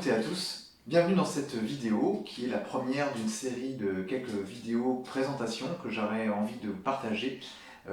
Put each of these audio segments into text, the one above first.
toutes et à tous, bienvenue dans cette vidéo qui est la première d'une série de quelques vidéos présentations que j'aurais envie de partager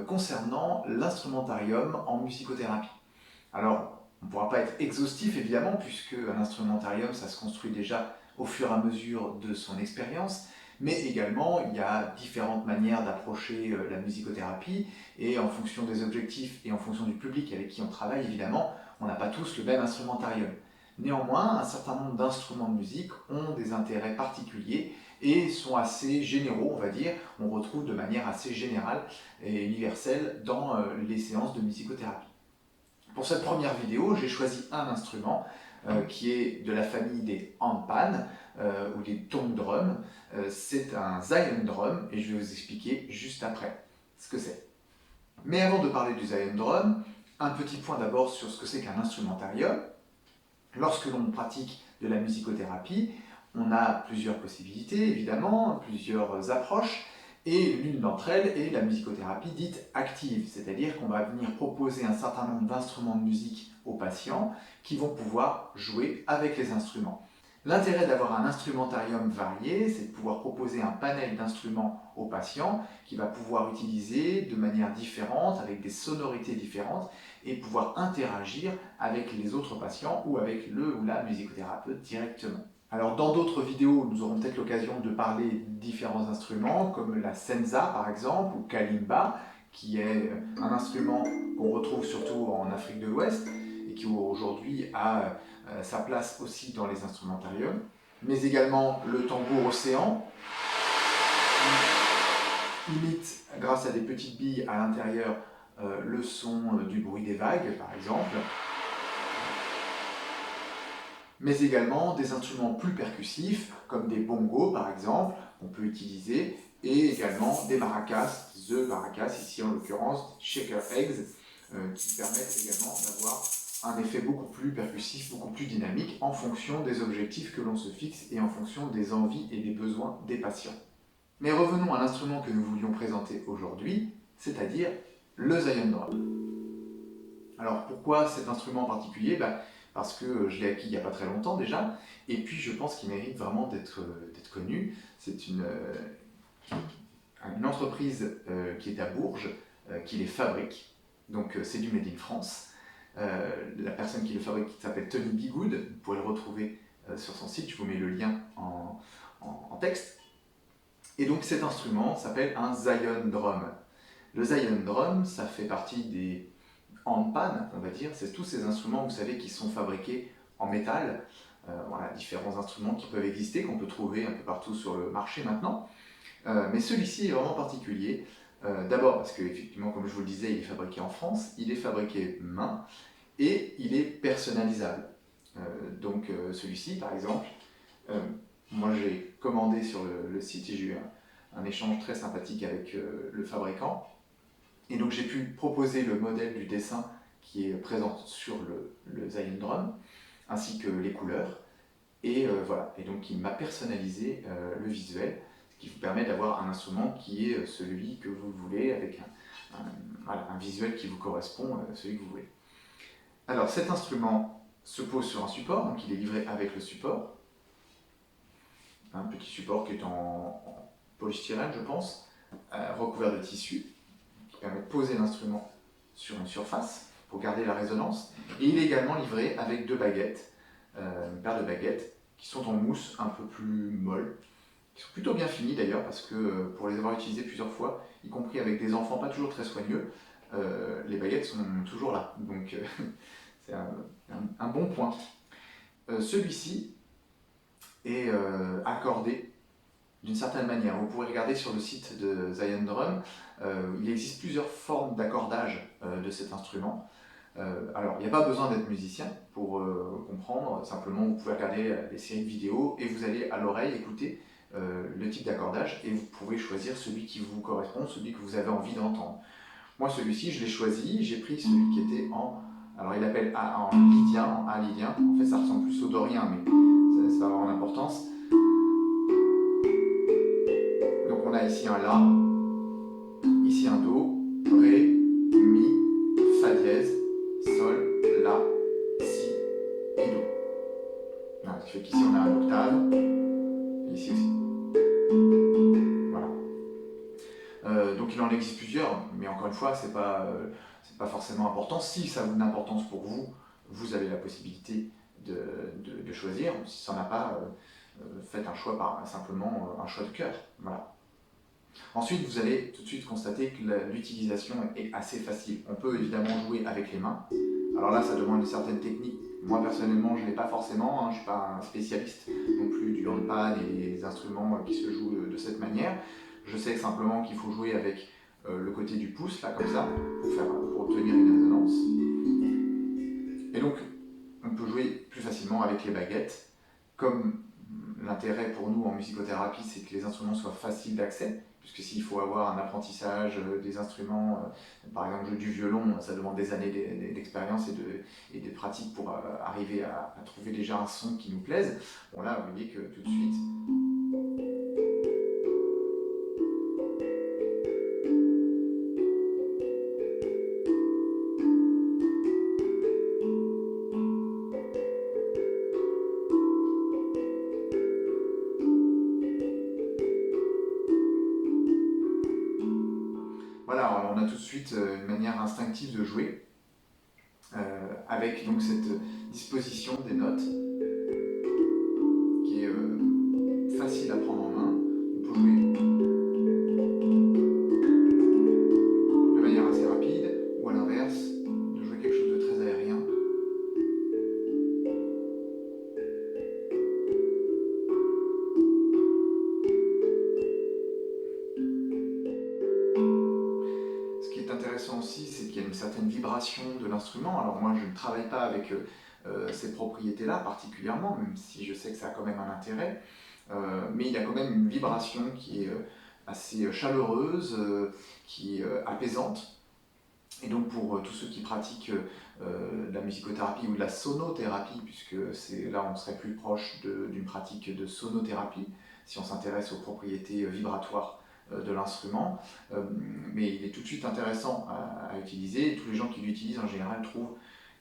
concernant l'instrumentarium en musicothérapie. Alors, on ne pourra pas être exhaustif évidemment puisque un instrumentarium ça se construit déjà au fur et à mesure de son expérience, mais également il y a différentes manières d'approcher la musicothérapie et en fonction des objectifs et en fonction du public avec qui on travaille évidemment, on n'a pas tous le même instrumentarium. Néanmoins, un certain nombre d'instruments de musique ont des intérêts particuliers et sont assez généraux, on va dire. On retrouve de manière assez générale et universelle dans les séances de musicothérapie. Pour cette première vidéo, j'ai choisi un instrument qui est de la famille des handpan ou des tong drum. C'est un Zion drum et je vais vous expliquer juste après ce que c'est. Mais avant de parler du Zion drum, un petit point d'abord sur ce que c'est qu'un instrumentarium. Lorsque l'on pratique de la musicothérapie, on a plusieurs possibilités, évidemment, plusieurs approches, et l'une d'entre elles est la musicothérapie dite active, c'est-à-dire qu'on va venir proposer un certain nombre d'instruments de musique aux patients qui vont pouvoir jouer avec les instruments. L'intérêt d'avoir un instrumentarium varié, c'est de pouvoir proposer un panel d'instruments aux patients qui va pouvoir utiliser de manière différente, avec des sonorités différentes, et pouvoir interagir avec les autres patients ou avec le ou la musicothérapeute directement. Alors dans d'autres vidéos, nous aurons peut-être l'occasion de parler de différents instruments, comme la senza par exemple, ou kalimba, qui est un instrument qu'on retrouve surtout en Afrique de l'Ouest, et qui aujourd'hui a sa place aussi dans les instrumentariums, mais également le tambour océan, qui imite, grâce à des petites billes à l'intérieur, le son du bruit des vagues, par exemple, mais également des instruments plus percussifs, comme des bongos, par exemple, qu'on peut utiliser, et également des maracas, the maracas, ici en l'occurrence, shaker eggs, qui permettent également d'avoir un effet beaucoup plus percussif, beaucoup plus dynamique, en fonction des objectifs que l'on se fixe et en fonction des envies et des besoins des patients. Mais revenons à l'instrument que nous voulions présenter aujourd'hui, c'est-à-dire le Zion drum. Alors pourquoi cet instrument en particulier ? Parce que je l'ai acquis il n'y a pas très longtemps déjà, et puis je pense qu'il mérite vraiment d'être connu. C'est une entreprise qui est à Bourges, qui les fabrique, donc c'est du Made in France. La personne qui le fabrique s'appelle Tony Bigood, vous pouvez le retrouver sur son site, je vous mets le lien en texte. Et donc cet instrument s'appelle un Zion drum. Le Zion drum, ça fait partie des handpan, on va dire, c'est tous ces instruments, vous savez, qui sont fabriqués en métal. Voilà, différents instruments qui peuvent exister, qu'on peut trouver un peu partout sur le marché maintenant. Mais celui-ci est vraiment particulier. D'abord parce qu'effectivement, comme je vous le disais, il est fabriqué en France, il est fabriqué main et il est personnalisable. Donc celui-ci, par exemple, moi j'ai commandé sur le site et j'ai eu un échange très sympathique avec le fabricant. Et donc j'ai pu proposer le modèle du dessin qui est présent sur le Zion drum, ainsi que les couleurs. Et voilà, et donc il m'a personnalisé le visuel, ce qui vous permet d'avoir un instrument qui est celui que vous voulez, avec un visuel qui vous correspond, celui que vous voulez. Alors cet instrument se pose sur un support, donc il est livré avec le support, un petit support qui est en polystyrène je pense, recouvert de tissu, qui permet de poser l'instrument sur une surface pour garder la résonance. Et il est également livré avec deux baguettes, une paire de baguettes qui sont en mousse un peu plus molle, qui sont plutôt bien finies d'ailleurs, parce que pour les avoir utilisées plusieurs fois, y compris avec des enfants pas toujours très soigneux, les baguettes sont toujours là. Donc c'est un bon point. Celui-ci est accordé d'une certaine manière. Vous pourrez regarder sur le site de Zion Drum, il existe plusieurs formes d'accordage de cet instrument. Alors, il n'y a pas besoin d'être musicien pour comprendre, simplement vous pouvez regarder les séries de vidéos et vous allez à l'oreille écouter le type d'accordage et vous pouvez choisir celui qui vous correspond, celui que vous avez envie d'entendre. Moi, celui-ci, je l'ai choisi, j'ai pris celui qui était en... Alors, il appelle en lydien, en A lydien. En fait, ça ressemble plus au dorien, mais ça va avoir une importance. Donc, on a ici un La, ici un Do, Ré, Mi, Fa dièse, Sol, La, Si et Do. Ce qui fait qu'ici on a un octave, et ici aussi. Voilà. Donc il en existe plusieurs, mais encore une fois, c'est pas forcément important. Si ça a une importance pour vous, vous avez la possibilité de choisir. Si ça n'en a pas, faites un choix simplement un choix de cœur. Voilà. Ensuite, vous allez tout de suite constater que l'utilisation est assez facile. On peut évidemment jouer avec les mains. Alors là, ça demande une certaine technique. Moi, personnellement, je ne l'ai pas forcément. Je ne suis pas un spécialiste non plus du handpan et des instruments qui se jouent de cette manière. Je sais simplement qu'il faut jouer avec le côté du pouce, là, comme ça, pour obtenir une résonance. Et donc, on peut jouer plus facilement avec les baguettes. Comme l'intérêt pour nous en musicothérapie, c'est que les instruments soient faciles d'accès, puisque s'il faut avoir un apprentissage des instruments, par exemple jouer du violon, ça demande des années d'expérience et de pratique pour arriver à trouver déjà un son qui nous plaise. Bon là, vous voyez que tout de suite... Voilà, on a tout de suite une manière instinctive de jouer, avec donc cette disposition des notes, qui est facile à prendre en main. On peut jouer de manière assez rapide, ou à l'inverse, de jouer quelque chose de très aérien. Ce qui est intéressant aussi, c'est qu'il y a une certaine vibration de l'instrument. Alors moi, je ne travaille pas avec ces propriétés-là particulièrement, même si je sais que ça a quand même un intérêt. Mais il y a quand même une vibration qui est assez chaleureuse, qui est apaisante. Et donc pour tous ceux qui pratiquent de la musicothérapie ou de la sonothérapie, puisque là on serait plus proche d'une pratique de sonothérapie, si on s'intéresse aux propriétés vibratoires de l'instrument, mais il est tout de suite intéressant à utiliser, et tous les gens qui l'utilisent en général trouvent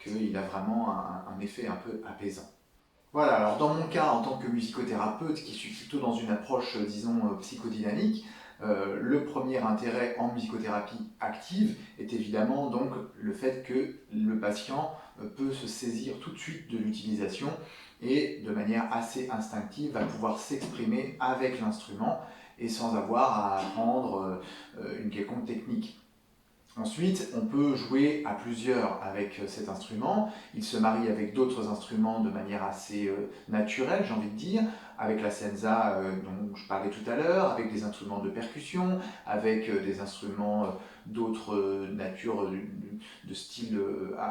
qu'il a vraiment un effet un peu apaisant. Voilà, alors dans mon cas, en tant que musicothérapeute, qui suis plutôt dans une approche, disons, psychodynamique, le premier intérêt en musicothérapie active est évidemment donc le fait que le patient peut se saisir tout de suite de l'utilisation et de manière assez instinctive va pouvoir s'exprimer avec l'instrument et sans avoir à apprendre une quelconque technique. Ensuite, on peut jouer à plusieurs avec cet instrument. Il se marie avec d'autres instruments de manière assez naturelle, j'ai envie de dire, avec la senza dont je parlais tout à l'heure, avec des instruments de percussion, avec des instruments d'autres natures, de style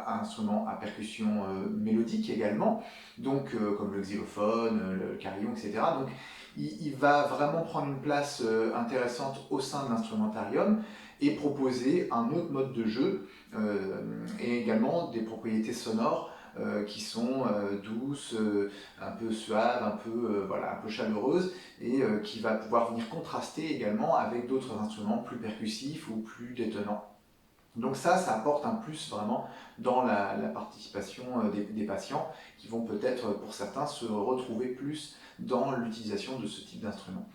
instruments à percussion mélodique également, donc comme le xylophone, le carillon, etc. Donc il va vraiment prendre une place intéressante au sein de l'instrumentarium et proposer un autre mode de jeu et également des propriétés sonores qui sont douces, un peu suaves, un peu chaleureuses et qui va pouvoir venir contraster également avec d'autres instruments plus percussifs ou plus détonnants. Donc ça apporte un plus vraiment dans la participation des patients qui vont peut-être pour certains se retrouver plus dans l'utilisation de ce type d'instrument.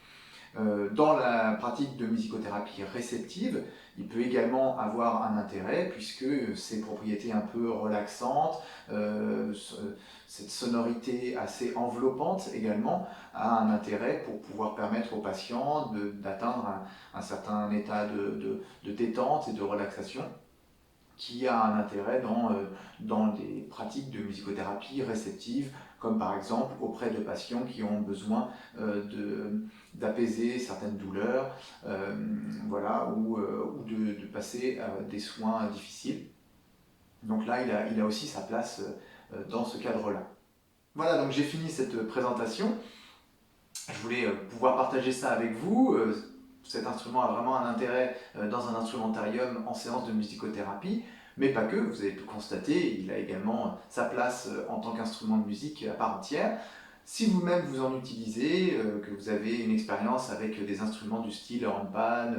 Dans la pratique de musicothérapie réceptive, il peut également avoir un intérêt puisque ces propriétés un peu relaxantes, cette sonorité assez enveloppante également, a un intérêt pour pouvoir permettre aux patients d'atteindre un certain état de détente et de relaxation qui a un intérêt dans des pratiques de musicothérapie réceptive, comme par exemple auprès de patients qui ont besoin d'apaiser certaines douleurs, voilà, ou de passer des soins difficiles. Donc là, il a aussi sa place dans ce cadre-là. Voilà, donc j'ai fini cette présentation. Je voulais pouvoir partager ça avec vous. Cet instrument a vraiment un intérêt dans un instrumentarium en séance de musicothérapie, mais pas que, vous avez pu constater, il a également sa place en tant qu'instrument de musique à part entière. Si vous-même vous en utilisez, que vous avez une expérience avec des instruments du style handpan,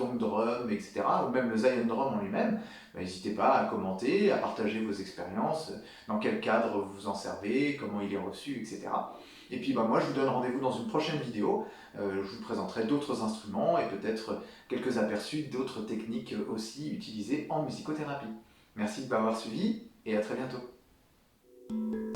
Tongue Drum, etc., ou même le Zion Drum en lui-même, n'hésitez pas à commenter, à partager vos expériences, dans quel cadre vous en servez, comment il est reçu, etc. Et puis moi je vous donne rendez-vous dans une prochaine vidéo, je vous présenterai d'autres instruments et peut-être quelques aperçus d'autres techniques aussi utilisées en musicothérapie. Merci de m'avoir suivi et à très bientôt.